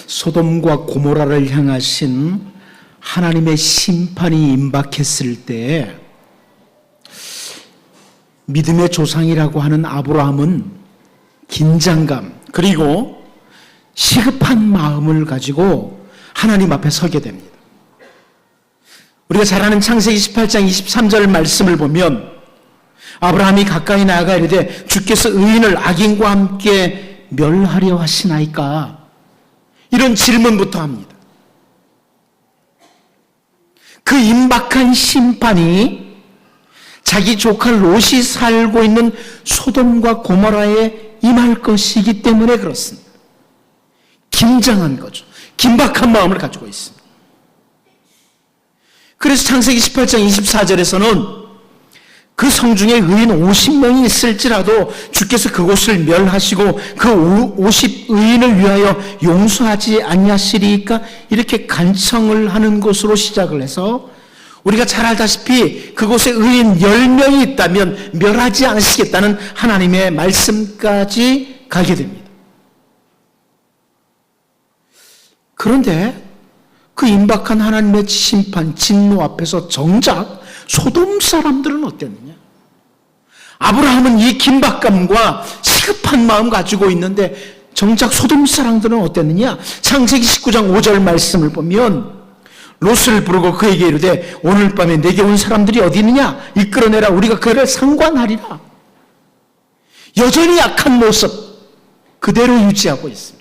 소돔과 고모라를 향하신 하나님의 심판이 임박했을 때 믿음의 조상이라고 하는 아브라함은 긴장감 그리고 시급한 마음을 가지고 하나님 앞에 서게 됩니다. 우리가 잘 아는 창세기 18장 23절 말씀을 보면 아브라함이 가까이 나아가 이르되 주께서 의인을 악인과 함께 멸하려 하시나이까? 이런 질문부터 합니다. 그 임박한 심판이 자기 조카 롯이 살고 있는 소돔과 고모라에 임할 것이기 때문에 그렇습니다. 긴장한 거죠. 긴박한 마음을 가지고 있습니다. 그래서 창세기 18장 24절에서는 그 성중에 의인 50명이 있을지라도 주께서 그곳을 멸하시고 그 50의인을 위하여 용서하지 아니하시리까? 이렇게 간청을 하는 것으로 시작을 해서 우리가 잘 알다시피 그곳에 의인 10명이 있다면 멸하지 않으시겠다는 하나님의 말씀까지 가게 됩니다. 그런데 그 임박한 하나님의 심판, 진노 앞에서 정작 소돔 사람들은 어땠느냐? 아브라함은 이 긴박감과 시급한 마음 가지고 있는데 정작 소돔 사람들은 어땠느냐? 창세기 19장 5절 말씀을 보면 롯을 부르고 그에게 이르되 오늘 밤에 내게 온 사람들이 어디 있느냐? 이끌어내라 우리가 그를 상관하리라. 여전히 약한 모습 그대로 유지하고 있습니다.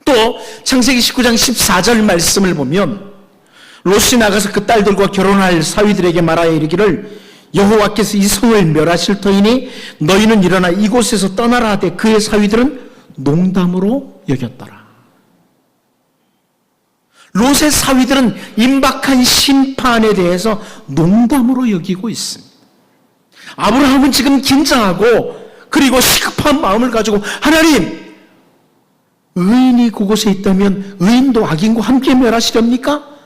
또 창세기 19장 14절 말씀을 보면 롯이 나가서 그 딸들과 결혼할 사위들에게 말하여 이르기를 여호와께서 이 성을 멸하실 터이니 너희는 일어나 이곳에서 떠나라 하되 그의 사위들은 농담으로 여겼더라. 롯의 사위들은 임박한 심판에 대해서 농담으로 여기고 있습니다. 아브라함은 지금 긴장하고 그리고 시급한 마음을 가지고 하나님, 의인이 그곳에 있다면 의인도 악인과 함께 멸하시렵니까?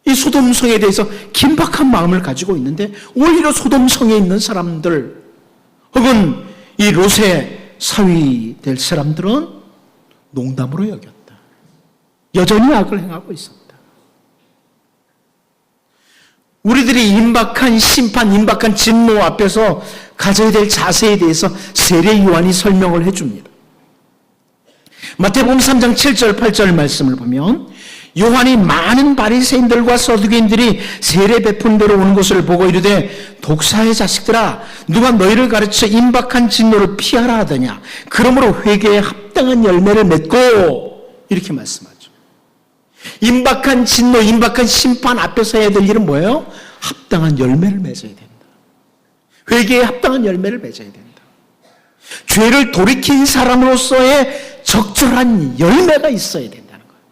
이 소돔성에 대해서 긴박한 마음을 가지고 있는데 오히려 소돔성에 있는 사람들 혹은 이 롯의 사위 될 사람들은 농담으로 여겼다. 여전히 악을 행하고 있습니다. 우리들이 임박한 심판, 임박한 진노 앞에서 가져야 될 자세에 대해서 세례 요한이 설명을 해줍니다. 마태복음 3장 7절 8절 말씀을 보면 요한이 많은 바리새인들과 서두개인들이 세례 베푼 데로 오는 것을 보고 이르되 독사의 자식들아 누가 너희를 가르쳐 임박한 진노를 피하라 하더냐 그러므로 회개에 합당한 열매를 맺고 이렇게 말씀하죠. 임박한 진노, 임박한 심판 앞에서 해야 될 일은 뭐예요? 합당한 열매를 맺어야 된다. 회개에 합당한 열매를 맺어야 된다. 죄를 돌이킨 사람으로서의 적절한 열매가 있어야 된다는 거예요.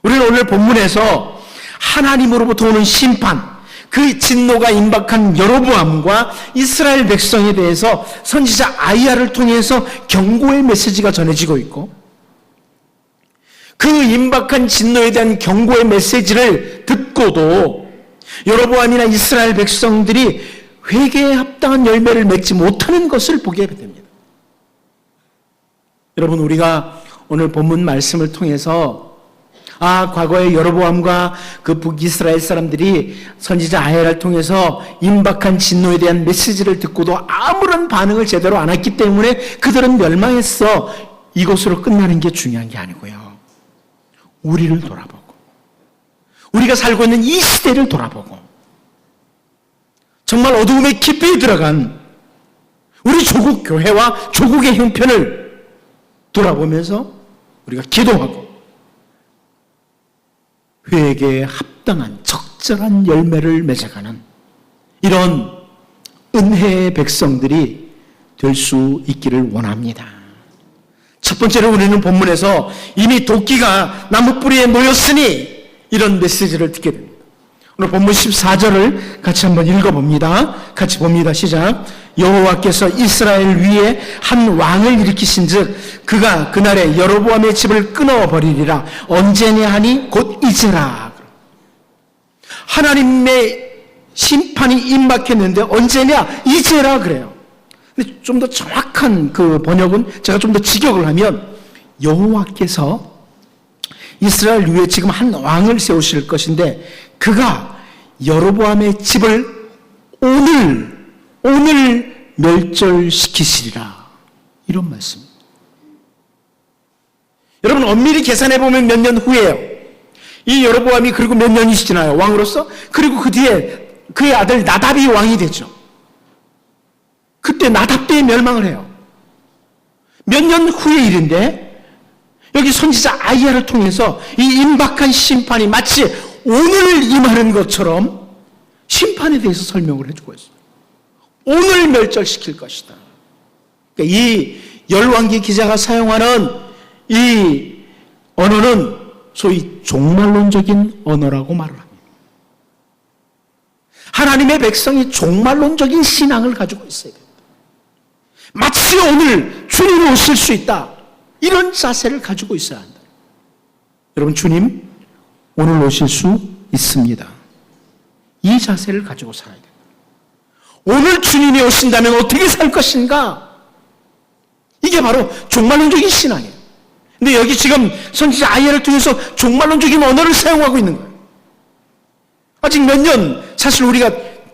우리는 오늘 본문에서 하나님으로부터 오는 심판, 그 진노가 임박한 여로보암과 이스라엘 백성에 대해서 선지자 아이야를 통해서 경고의 메시지가 전해지고 있고 그 임박한 진노에 대한 경고의 메시지를 듣고도 여로보암이나 이스라엘 백성들이 회개에 합당한 열매를 맺지 못하는 것을 보게 됩니다. 여러분, 우리가 오늘 본문 말씀을 통해서 과거에 여로보암과 그 북이스라엘 사람들이 선지자 아이야를 통해서 임박한 진노에 대한 메시지를 듣고도 아무런 반응을 제대로 안 했기 때문에 그들은 멸망했어. 이것으로 끝나는 게 중요한 게 아니고요. 우리를 돌아보고 우리가 살고 있는 이 시대를 돌아보고 정말 어두움에 깊이 들어간 우리 조국 교회와 조국의 형편을 돌아보면서 우리가 기도하고 회개에 합당한 적절한 열매를 맺어가는 이런 은혜의 백성들이 될 수 있기를 원합니다. 첫 번째로 우리는 본문에서 이미 도끼가 나무 뿌리에 놓였으니 이런 메시지를 듣게 됩니다. 오늘 본문 14절을 같이 한번 읽어봅니다. 같이 봅니다. 시작. 여호와께서 이스라엘 위에 한 왕을 일으키신 즉 그가 그날에 여로보암의 집을 끊어버리리라. 언제냐 하니 곧 이제라. 하나님의 심판이 임박했는데 언제냐? 이제라 그래요. 근데 좀 더 정확한 그 번역은 제가 좀 더 직역을 하면 여호와께서 이스라엘 위에 지금 한 왕을 세우실 것인데 그가 여로보암의 집을 오늘 멸절시키시리라. 이런 말씀입니다. 여러분 엄밀히 계산해 보면 몇 년 후에요. 이 여로보암이 그리고 몇 년이 지나요. 왕으로서. 그리고 그 뒤에 그의 아들 나답이 왕이 되죠. 그때 나답 때 멸망을 해요. 몇 년 후의 일인데 여기 선지자 아이야를 통해서 이 임박한 심판이 마치 오늘 임하는 것처럼 심판에 대해서 설명을 해주고 있어요. 오늘 멸절시킬 것이다. 그러니까 이 열왕기 기자가 사용하는 이 언어는 소위 종말론적인 언어라고 말을 합니다. 하나님의 백성이 종말론적인 신앙을 가지고 있어야 됩니다. 마치 오늘 주님이 오실 수 있다. 이런 자세를 가지고 있어야 한다. 여러분 주님 오늘 오실 수 있습니다. 이 자세를 가지고 살아야 됩니다. 오늘 주님이 오신다면 어떻게 살 것인가? 이게 바로 종말론적인 신앙이에요. 근데 여기 지금 선지자 아이야를 통해서 종말론적인 언어를 사용하고 있는 거예요. 아직 몇 년, 사실 우리가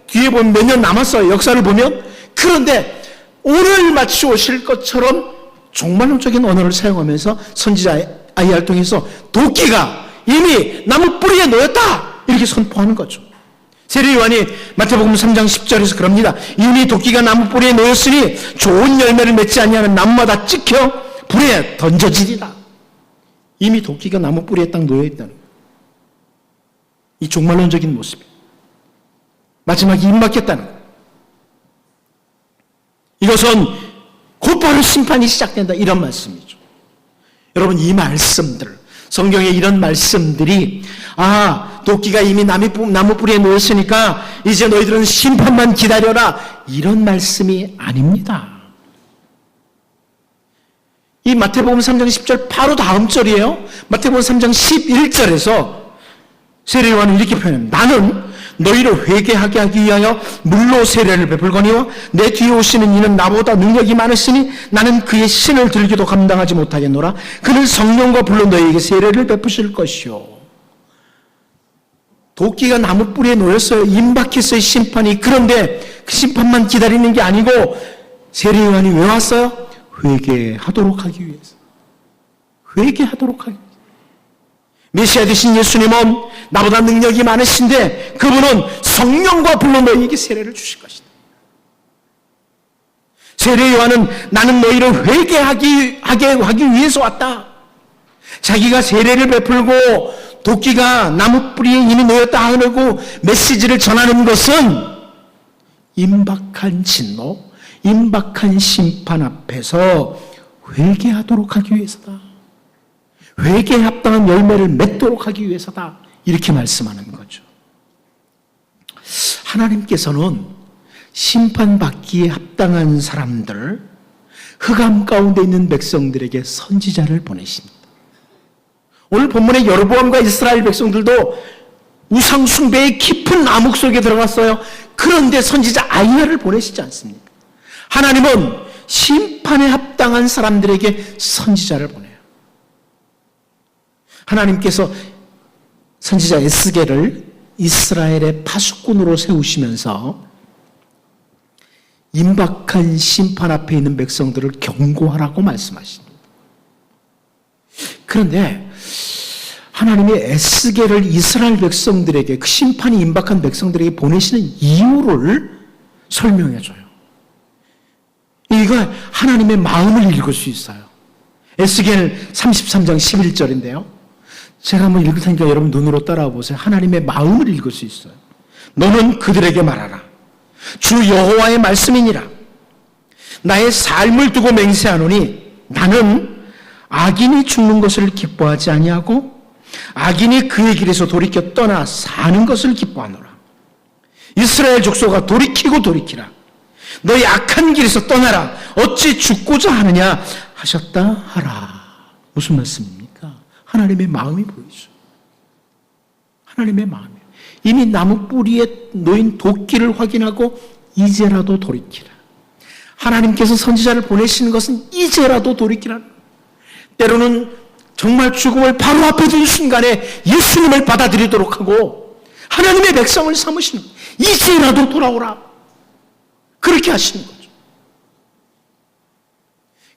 뒤에 보면 몇 년 남았어요. 역사를 보면. 그런데 오늘 마치 오실 것처럼 종말론적인 언어를 사용하면서 선지자 아이야를 통해서 도끼가 이미 나무 뿌리에 놓였다 이렇게 선포하는 거죠. 세례요한이 마태복음 3장 10절에서 그럽니다. 이미 도끼가 나무 뿌리에 놓였으니 좋은 열매를 맺지 아니하는 나무마다 찍혀 불에 던져지리라. 이미 도끼가 나무 뿌리에 딱 놓여있다는 거예요. 이 종말론적인 모습이에요. 마지막에 임박했다는 거예요. 이것은 곧바로 심판이 시작된다 이런 말씀이죠. 여러분 이 말씀들 성경에 이런 말씀들이 도끼가 이미 나무 뿌리에 놓였으니까 이제 너희들은 심판만 기다려라 이런 말씀이 아닙니다. 이 마태복음 3장 10절 바로 다음 절이에요. 마태복음 3장 11절에서 세례요한은 이렇게 표현합니다. 나는 너희를 회개하게 하기 위하여 물로 세례를 베풀거니와 내 뒤에 오시는 이는 나보다 능력이 많으시니 나는 그의 신을 들기도 감당하지 못하겠노라. 그는 성령과 불로 너희에게 세례를 베푸실 것이요. 도끼가 나무 뿌리에 놓였어요. 임박했어요. 심판이. 그런데 그 심판만 기다리는 게 아니고 세례요한이 왜 왔어요? 회개하도록 하기 위해서. 회개하도록 하기 위해서. 메시아 되신 예수님은 나보다 능력이 많으신데 그분은 성령과 불로 너희에게 세례를 주실 것이다. 세례 요한은 나는 너희를 회개하게 하기 위해서 왔다. 자기가 세례를 베풀고 도끼가 나무 뿌리에 이미 놓였다 하고 메시지를 전하는 것은 임박한 진노, 임박한 심판 앞에서 회개하도록 하기 위해서다. 회개에 합당한 열매를 맺도록 하기 위해서다. 이렇게 말씀하는 거죠. 하나님께서는 심판받기에 합당한 사람들, 흑암 가운데 있는 백성들에게 선지자를 보내십니다. 오늘 본문의 여로보암과 이스라엘 백성들도 우상 숭배의 깊은 암흑 속에 들어갔어요. 그런데 선지자 아이야를 보내시지 않습니까? 하나님은 심판에 합당한 사람들에게 선지자를 보내요. 하나님께서 선지자 에스겔을 이스라엘의 파수꾼으로 세우시면서 임박한 심판 앞에 있는 백성들을 경고하라고 말씀하십니다. 그런데 하나님이 에스겔을 이스라엘 백성들에게 그 심판이 임박한 백성들에게 보내시는 이유를 설명해줘요. 이거 하나님의 마음을 읽을 수 있어요. 에스겔 33장 11절인데요. 제가 한번 읽을 테니까 여러분 눈으로 따라와 보세요. 하나님의 마음을 읽을 수 있어요. 너는 그들에게 말하라. 주 여호와의 말씀이니라. 나의 삶을 두고 맹세하노니 나는 악인이 죽는 것을 기뻐하지 아니하고 악인이 그의 길에서 돌이켜 떠나 사는 것을 기뻐하노라. 이스라엘 족속아 돌이키고 돌이키라. 너희 악한 길에서 떠나라. 어찌 죽고자 하느냐 하셨다 하라. 무슨 말씀입니까? 하나님의 마음이 보이죠. 하나님의 마음이에요. 이미 나무 뿌리에 놓인 도끼를 확인하고 이제라도 돌이키라. 하나님께서 선지자를 보내시는 것은 이제라도 돌이키라는 거예요. 때로는 정말 죽음을 바로 앞에 둔 순간에 예수님을 받아들이도록 하고 하나님의 백성을 삼으시는 거예요. 이제라도 돌아오라. 그렇게 하시는 거죠.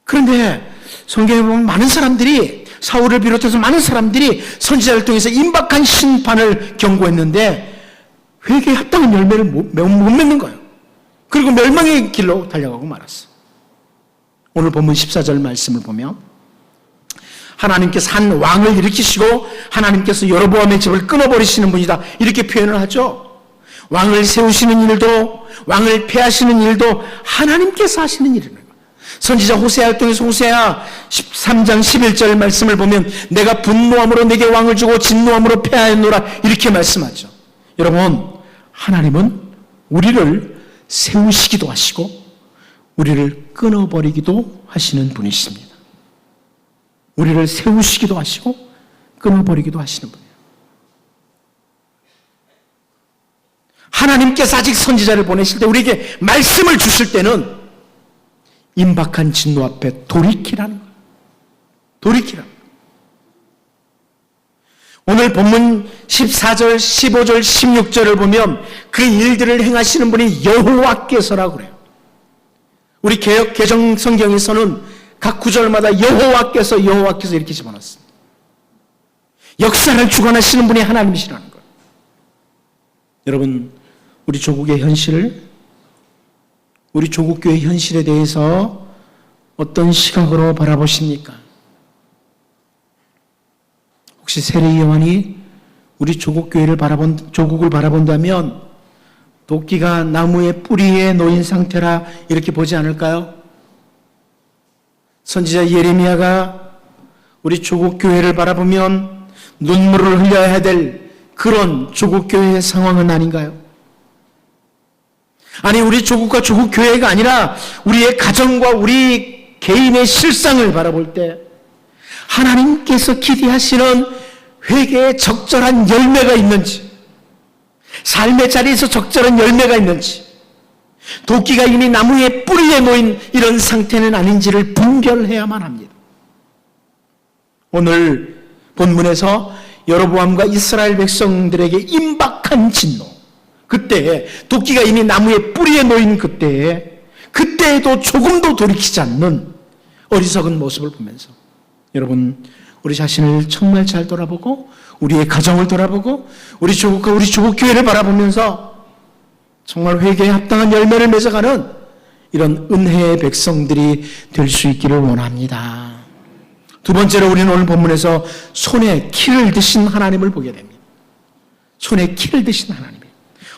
그런데 성경에 보면 많은 사람들이, 사울을 비롯해서 많은 사람들이 선지자를 통해서 임박한 심판을 경고했는데 회개에 합당한 열매를 못 맺는 거예요. 그리고 멸망의 길로 달려가고 말았어요. 오늘 본문 14절 말씀을 보면 하나님께서 한 왕을 일으키시고 하나님께서 여로보암의 집을 끊어버리시는 분이다, 이렇게 표현을 하죠. 왕을 세우시는 일도, 왕을 폐하시는 일도 하나님께서 하시는 일이에요. 선지자 호세아를 통해서 호세아 13장 11절 말씀을 보면 내가 분노함으로 내게 왕을 주고 진노함으로 폐하였노라, 이렇게 말씀하죠. 여러분, 하나님은 우리를 세우시기도 하시고 우리를 끊어버리기도 하시는 분이십니다. 우리를 세우시기도 하시고 끊어버리기도 하시는 분이에요. 하나님께서 아직 선지자를 보내실 때, 우리에게 말씀을 주실 때는 임박한 진노 앞에 돌이키라는 거예요. 돌이키라는 거예요. 오늘 본문 14절, 15절, 16절을 보면 그 일들을 행하시는 분이 여호와께서라고 그래요. 우리 개역 개정 성경에서는 각 구절마다 여호와께서 이렇게 집어넣습니다. 역사를 주관하시는 분이 하나님이시라는 거예요. 여러분, 우리 조국의 현실을, 우리 조국교회 현실에 대해서 어떤 시각으로 바라보십니까? 혹시 세례 요한이 우리 조국교회를 조국을 바라본다면 도끼가 나무의 뿌리에 놓인 상태라 이렇게 보지 않을까요? 선지자 예레미야가 우리 조국교회를 바라보면 눈물을 흘려야 될 그런 조국교회의 상황은 아닌가요? 아니, 우리 조국과 조국교회가 아니라 우리의 가정과 우리 개인의 실상을 바라볼 때 하나님께서 기대하시는 회개에 적절한 열매가 있는지, 삶의 자리에서 적절한 열매가 있는지, 도끼가 이미 나무의 뿌리에 놓인 이런 상태는 아닌지를 분별해야만 합니다. 오늘 본문에서 여로보암과 이스라엘 백성들에게 임박한 진노, 그때에 도끼가 이미 나무의 뿌리에 놓인 그때에도 조금도 돌이키지 않는 어리석은 모습을 보면서 여러분, 우리 자신을 정말 잘 돌아보고 우리의 가정을 돌아보고 우리 조국과 우리 조국교회를 바라보면서 정말 회개에 합당한 열매를 맺어가는 이런 은혜의 백성들이 될 수 있기를 원합니다. 두 번째로 우리는 오늘 본문에서 손에 키를 드신 하나님을 보게 됩니다. 손에 키를 드신 하나님.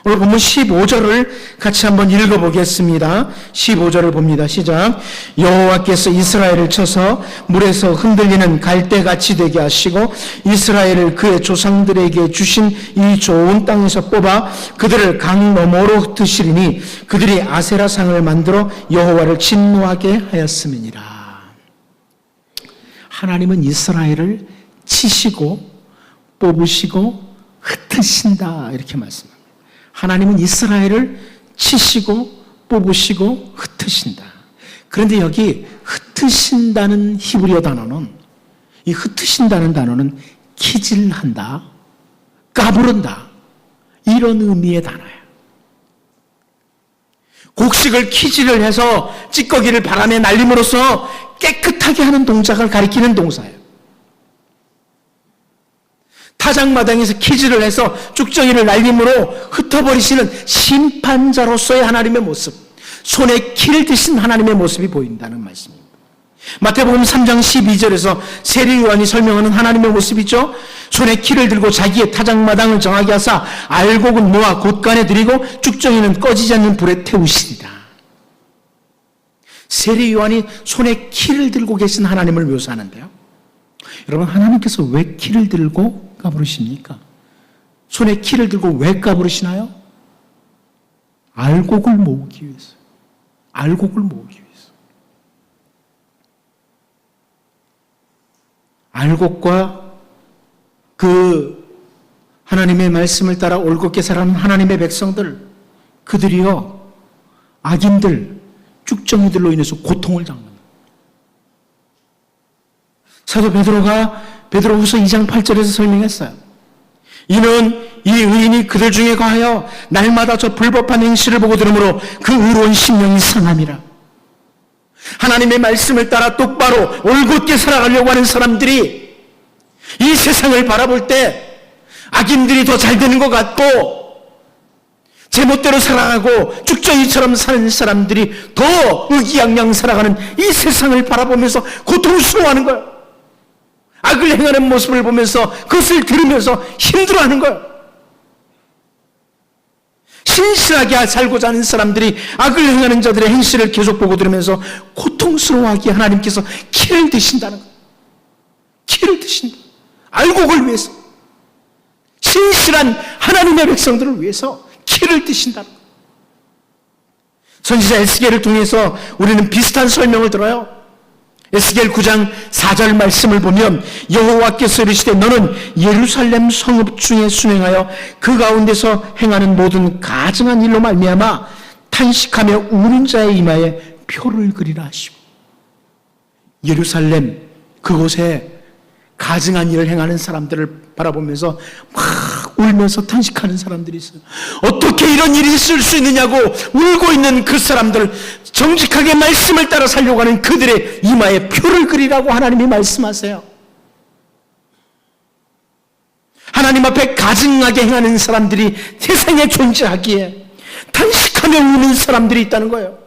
오늘 본문 15절을 같이 한번 읽어보겠습니다. 15절을 봅니다. 시작. 여호와께서 이스라엘을 쳐서 물에서 흔들리는 갈대같이 되게 하시고 이스라엘을 그의 조상들에게 주신 이 좋은 땅에서 뽑아 그들을 강 너머로 흩으시리니 그들이 아세라상을 만들어 여호와를 진노하게 하였음이니라. 하나님은 이스라엘을 치시고 뽑으시고 흩으신다, 이렇게 말씀합니다. 하나님은 이스라엘을 치시고 뽑으시고 흩으신다. 그런데 여기 흩으신다는 히브리어 단어는, 이 흩으신다는 단어는 키질한다, 까부른다, 이런 의미의 단어예요. 곡식을 키질을 해서 찌꺼기를 바람에 날림으로써 깨끗하게 하는 동작을 가리키는 동사예요. 타작마당에서 키질을 해서 쭉정이를 날림으로 흩어버리시는 심판자로서의 하나님의 모습, 손에 키를 드신 하나님의 모습이 보인다는 말씀입니다. 마태복음 3장 12절에서 세례 요한이 설명하는 하나님의 모습이죠. 손에 키를 들고 자기의 타작마당을 정하게 하사 알곡은 모아 곳간에 들이고 쭉정이는 꺼지지 않는 불에 태우시리라. 세례 요한이 손에 키를 들고 계신 하나님을 묘사하는데요. 여러분, 하나님께서 왜 키를 들고 까부르십니까? 손에 키를 들고 왜 까부르시나요? 알곡을 모으기 위해서. 알곡을 모으기 위해서. 알곡과 그 하나님의 말씀을 따라 올곧게 살아가는 하나님의 백성들, 그들이요, 악인들, 쭉정이들로 인해서 고통을 당하는 거예요. 사도 베드로가 베드로후서 2장 8절에서 설명했어요. 이는 이 의인이 그들 중에 거하여 날마다 저 불법한 행실을 보고 들으므로 그 의로운 심령이 상함이라. 하나님의 말씀을 따라 똑바로 올곧게 살아가려고 하는 사람들이 이 세상을 바라볼 때 악인들이 더 잘 되는 것 같고 제멋대로 살아가고 쭉정이처럼 사는 사람들이 더 의기양양 살아가는 이 세상을 바라보면서 고통스러워하는 거예요. 악을 행하는 모습을 보면서 그것을 들으면서 힘들어하는 거예요. 신실하게 살고자 하는 사람들이 악을 행하는 자들의 행실을 계속 보고 들으면서 고통스러워하기에 하나님께서 키를 드신다는 거예요. 키를 드신다. 알곡을 위해서, 신실한 하나님의 백성들을 위해서 키를 드신다는 거예요. 선지자 에스겔을 통해서 우리는 비슷한 설명을 들어요. 에스겔 9장 4절 말씀을 보면 여호와께서 이르시되 너는 예루살렘 성읍 중에 순행하여 그 가운데서 행하는 모든 가증한 일로 말미암아 탄식하며 우는 자의 이마에 표를 그리라 하시고, 예루살렘 그곳에 가증한 일을 행하는 사람들을 바라보면서 막 울면서 탄식하는 사람들이 있어요. 어떻게 이런 일이 있을 수 있느냐고 울고 있는 그 사람들, 정직하게 말씀을 따라 살려고 하는 그들의 이마에 표를 그리라고 하나님이 말씀하세요. 하나님 앞에 가증하게 행하는 사람들이 세상에 존재하기에 탄식하며 우는 사람들이 있다는 거예요.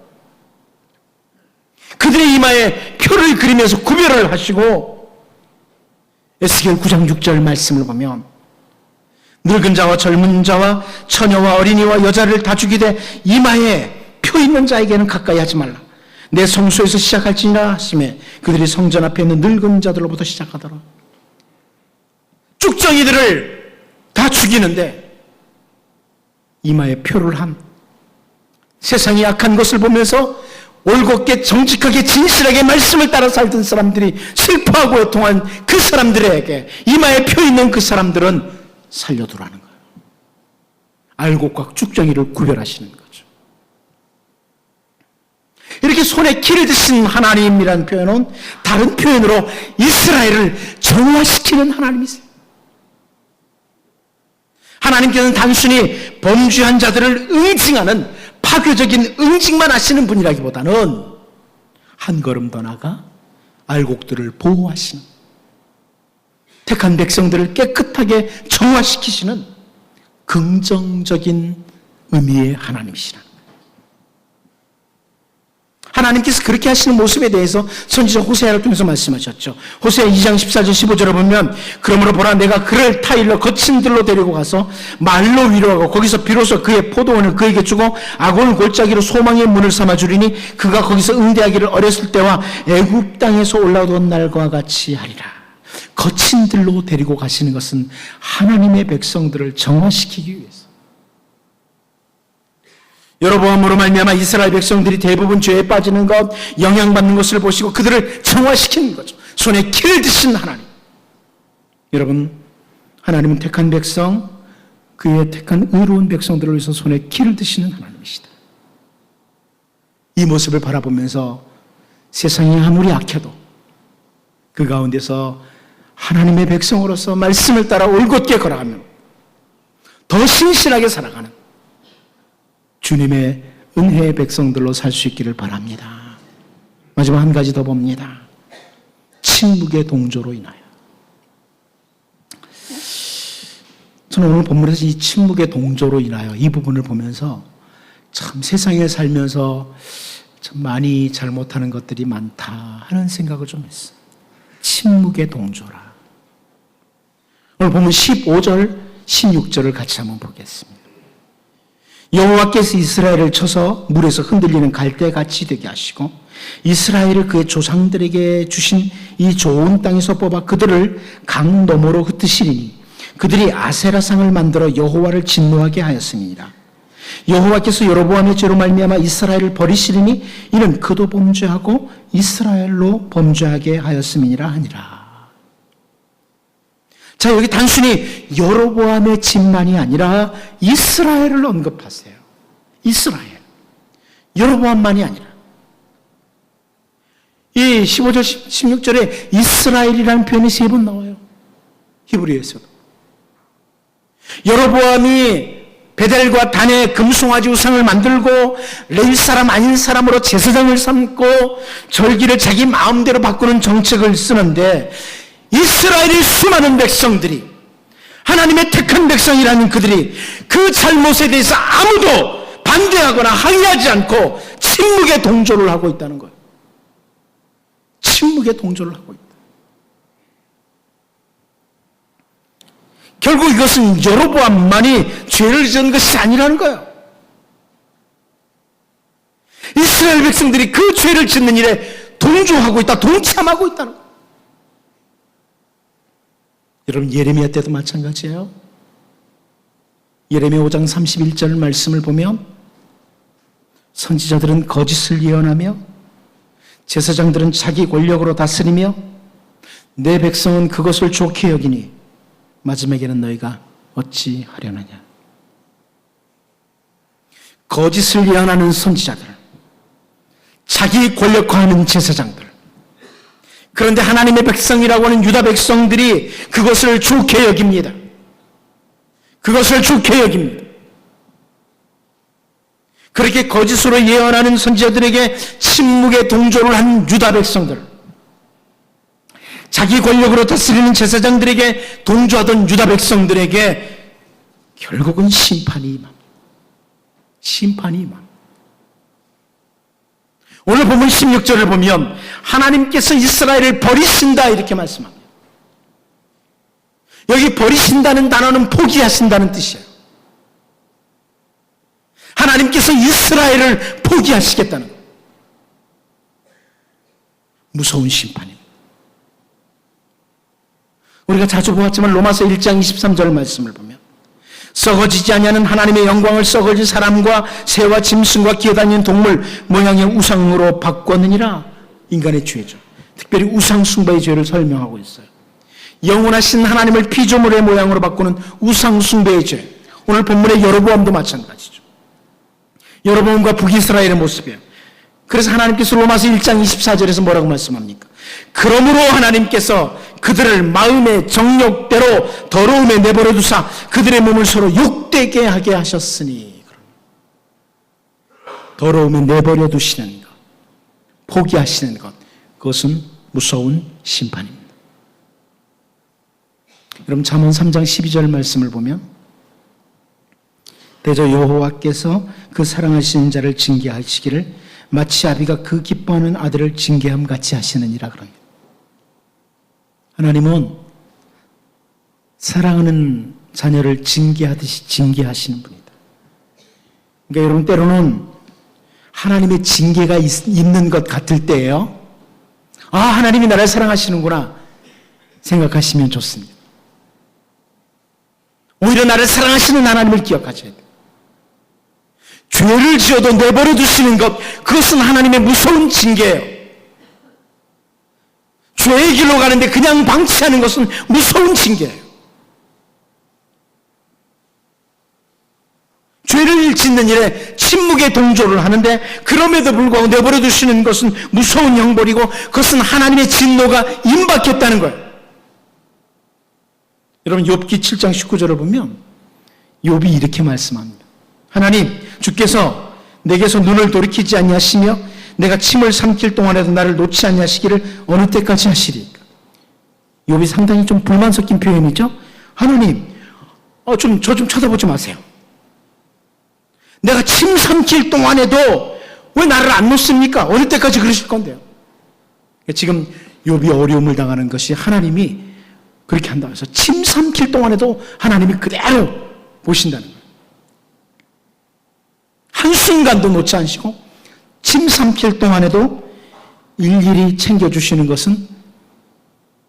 그들의 이마에 표를 그리면서 구별을 하시고, 에스겔 9장 6절 말씀을 보면 늙은 자와 젊은 자와 처녀와 어린이와 여자를 다 죽이되 이마에 표 있는 자에게는 가까이 하지 말라. 내 성소에서 시작할지니라 하시매 그들이 성전 앞에 있는 늙은 자들로부터 시작하더라. 쭉정이들을 다 죽이는데 이마에 표를 한, 세상이 악한 것을 보면서 올곧게 정직하게 진실하게 말씀을 따라 살던 사람들이 슬퍼하고 애통한 그 사람들에게 이마에 표 있는 그 사람들은 살려두라는 거예요. 알곡과 쭉정이를 구별하시는 거죠. 이렇게 손에 키를 드신 하나님이라는 표현은 다른 표현으로 이스라엘을 정화시키는 하나님이세요. 하나님께서는 단순히 범죄한 자들을 응징하는 파괴적인 응징만 하시는 분이라기보다는 한 걸음 더 나아가 알곡들을 보호하시는, 택한 백성들을 깨끗하게 정화시키시는 긍정적인 의미의 하나님이시라. 하나님께서 그렇게 하시는 모습에 대해서 선지자 호세아를 통해서 말씀하셨죠. 호세아 2장 14절 15절을 보면 그러므로 보라 내가 그를 타일러 거친 들로 데리고 가서 말로 위로하고 거기서 비로소 그의 포도원을 그에게 주고 악원 골짜기로 소망의 문을 삼아 주리니 그가 거기서 응대하기를 어렸을 때와 애굽 땅에서 올라오던 날과 같이 하리라. 거친 들로 데리고 가시는 것은 하나님의 백성들을 정화시키기 위해서, 여로보암으로 말미암아 이스라엘 백성들이 대부분 죄에 빠지는 것, 영향받는 것을 보시고 그들을 정화시키는 거죠. 손에 키를 드신 하나님. 여러분, 하나님은 택한 백성, 그의 택한 의로운 백성들을 위해서 손에 키를 드시는 하나님이시다. 이 모습을 바라보면서 세상이 아무리 악해도 그 가운데서 하나님의 백성으로서 말씀을 따라 올곧게 걸어가며 더 신실하게 살아가는 주님의 은혜의 백성들로 살 수 있기를 바랍니다. 마지막 한 가지 더 봅니다. 침묵의 동조로 인하여. 저는 오늘 본문에서 이 침묵의 동조로 인하여 이 부분을 보면서 참 세상에 살면서 참 많이 잘못하는 것들이 많다 하는 생각을 좀 했어요. 침묵의 동조라. 오늘 보면 15절, 16절을 같이 한번 보겠습니다. 여호와께서 이스라엘을 쳐서 물에서 흔들리는 갈대같이 되게 하시고 이스라엘을 그의 조상들에게 주신 이 좋은 땅에서 뽑아 그들을 강 너머로 흩으시리니 그들이 아세라상을 만들어 여호와를 진노하게 하였음이니라. 여호와께서 여로보암의 죄로 말미암아 이스라엘을 버리시리니 이는 그도 범죄하고 이스라엘로 범죄하게 하였음이니라 하니라. 자, 여기 단순히 여로보암의 집만이 아니라 이스라엘을 언급하세요. 이스라엘. 여로보암만이 아니라. 이 15절, 16절에 이스라엘이라는 표현이 3번 나와요. 히브리어에서도. 여로보암이 베델과 단에 금송아지 우상을 만들고 레위 사람 아닌 사람으로 제사장을 삼고 절기를 자기 마음대로 바꾸는 정책을 쓰는데, 이스라엘의 수많은 백성들이, 하나님의 택한 백성이라는 그들이 그 잘못에 대해서 아무도 반대하거나 항의하지 않고 침묵의 동조를 하고 있다는 거예요. 침묵의 동조를 하고 있다. 결국 이것은 여로보암만이 죄를 지은 것이 아니라는 거예요. 이스라엘 백성들이 그 죄를 짓는 일에 동조하고 있다, 동참하고 있다는 거예요. 여러분, 예레미야 때도 마찬가지예요. 예레미야 5장 31절 말씀을 보면 선지자들은 거짓을 예언하며 제사장들은 자기 권력으로 다스리며 내 백성은 그것을 좋게 여기니 마지막에는 너희가 어찌 하려느냐. 거짓을 예언하는 선지자들, 자기 권력화하는 제사장들, 그런데 하나님의 백성이라고 하는 유다 백성들이 그것을 좋게 여깁니다. 그것을 좋게 여깁니다. 그렇게 거짓으로 예언하는 선지자들에게 침묵의 동조를 한 유다 백성들, 자기 권력으로 다스리는 제사장들에게 동조하던 유다 백성들에게 결국은 심판이 임합니다. 심판이 임합니다. 오늘 본문 16절을 보면 하나님께서 이스라엘을 버리신다 이렇게 말씀합니다. 여기 버리신다는 단어는 포기하신다는 뜻이에요. 하나님께서 이스라엘을 포기하시겠다는 거예요. 무서운 심판입니다. 우리가 자주 보았지만 로마서 1장 23절 말씀을 보면 썩어지지 아니하는 하나님의 영광을 썩어진 사람과 새와 짐승과 기어다니는 동물 모양의 우상으로 바꿨느니라. 인간의 죄죠. 특별히 우상 숭배의 죄를 설명하고 있어요. 영원하신 하나님을 피조물의 모양으로 바꾸는 우상 숭배의 죄. 오늘 본문의 여로보암도 마찬가지죠. 여로보암과 북이스라엘의 모습이에요. 그래서 하나님께서 로마서 1장 24절에서 뭐라고 말씀합니까? 그러므로 하나님께서 그들을 마음의 정욕대로 더러움에 내버려 두사 그들의 몸을 서로 욕되게 하게 하셨으니. 더러움에 내버려 두시는 것, 포기하시는 것, 그것은 무서운 심판입니다. 여러분, 잠언 3장 12절 말씀을 보면 대저 여호와께서 그 사랑하시는 자를 징계하시기를 마치 아비가 그 기뻐하는 아들을 징계함 같이 하시느니라 그럽니다. 하나님은 사랑하는 자녀를 징계하듯이 징계하시는 분이다. 그러니까 여러분, 때로는 하나님의 징계가 있는 것 같을 때예요. 아, 하나님이 나를 사랑하시는구나 생각하시면 좋습니다. 오히려 나를 사랑하시는 하나님을 기억하셔야 돼요. 죄를 지어도 내버려 두시는 것, 그것은 하나님의 무서운 징계예요. 죄의 길로 가는데 그냥 방치하는 것은 무서운 징계예요. 죄를 짓는 일에 침묵의 동조를 하는데 그럼에도 불구하고 내버려 두시는 것은 무서운 형벌이고 그것은 하나님의 진노가 임박했다는 거예요. 여러분, 욥기 7장 19절을 보면 욥이 이렇게 말씀합니다. 하나님, 주께서 내게서 눈을 돌이키지 아니하시며 내가 침을 삼킬 동안에도 나를 놓지 아니하시기를 어느 때까지 하시리까? 욥이 상당히 좀 불만 섞인 표현이죠. 하나님, 저 좀 쳐다보지 마세요. 내가 침 삼킬 동안에도 왜 나를 안 놓습니까? 어느 때까지 그러실 건데요? 지금 욥이 어려움을 당하는 것이 하나님이 그렇게 한다고 해서 침 삼킬 동안에도 하나님이 그대로 보신다는 거예요. 한순간도 놓지 않으시고 침 삼킬 동안에도 일일이 챙겨주시는 것은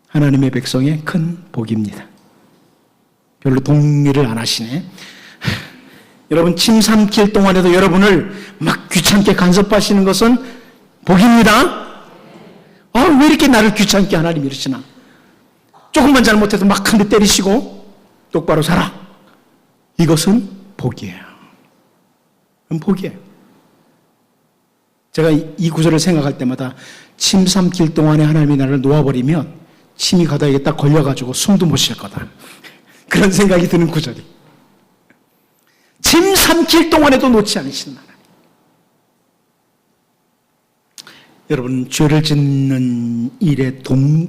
하나님의 백성의 큰 복입니다. 별로 동의를 안 하시네. 여러분, 침 삼킬 동안에도 여러분을 막 귀찮게 간섭하시는 것은 복입니다. 왜 이렇게 나를 귀찮게 하나님 이러시나. 조금만 잘못해도 막 한 대 때리시고 똑바로 살아. 이것은 복이에요. 그건 복이에요. 제가 이 구절을 생각할 때마다 침 삼킬 동안에 하나님이 나를 놓아버리면 침이 가다 이게 딱 걸려가지고 숨도 못 쉴 거다. 그런 생각이 드는 구절이. 침 삼킬 동안에도 놓지 않으시는 하나님. 여러분, 죄를 짓는 일에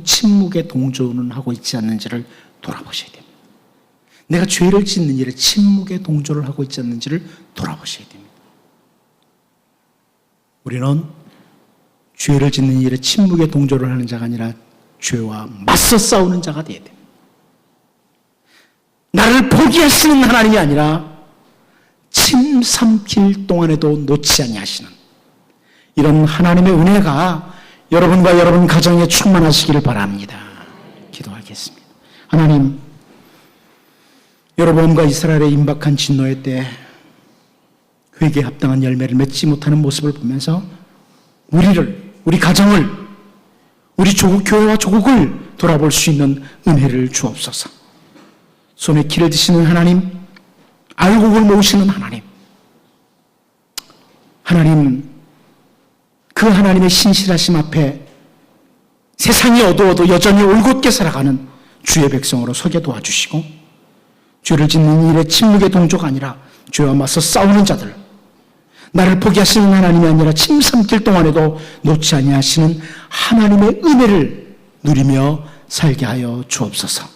침묵의 동조는 하고 있지 않는지를 돌아보셔야 됩니다. 내가 죄를 짓는 일에 침묵의 동조를 하고 있지 않는지를 돌아보셔야 됩니다. 우리는 죄를 짓는 일에 침묵의 동조를 하는 자가 아니라 죄와 맞서 싸우는 자가 되어야 됩니다. 나를 포기하시는 하나님이 아니라 침 삼킬 동안에도 놓지 아니하시는 이런 하나님의 은혜가 여러분과 여러분 가정에 충만하시기를 바랍니다. 기도하겠습니다. 하나님, 여로보암과 이스라엘의 임박한 진노의 때 회개에 합당한 열매를 맺지 못하는 모습을 보면서 우리 가정을, 우리 조국 교회와 조국을 돌아볼 수 있는 은혜를 주옵소서. 손에 키를 드시는 하나님, 알곡을 모으시는 하나님, 그 하나님의 신실하심 앞에 세상이 어두워도 여전히 올곧게 살아가는 주의 백성으로 서게 도와주시고, 죄를 짓는 일에 침묵의 동조가 아니라 죄와 맞서 싸우는 자들, 나를 포기하시는 하나님이 아니라 침 삼킬 동안에도 놓지 아니하시는 하나님의 은혜를 누리며 살게 하여 주옵소서.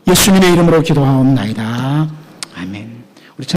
예수님의 이름으로 기도하옵나이다. 아멘.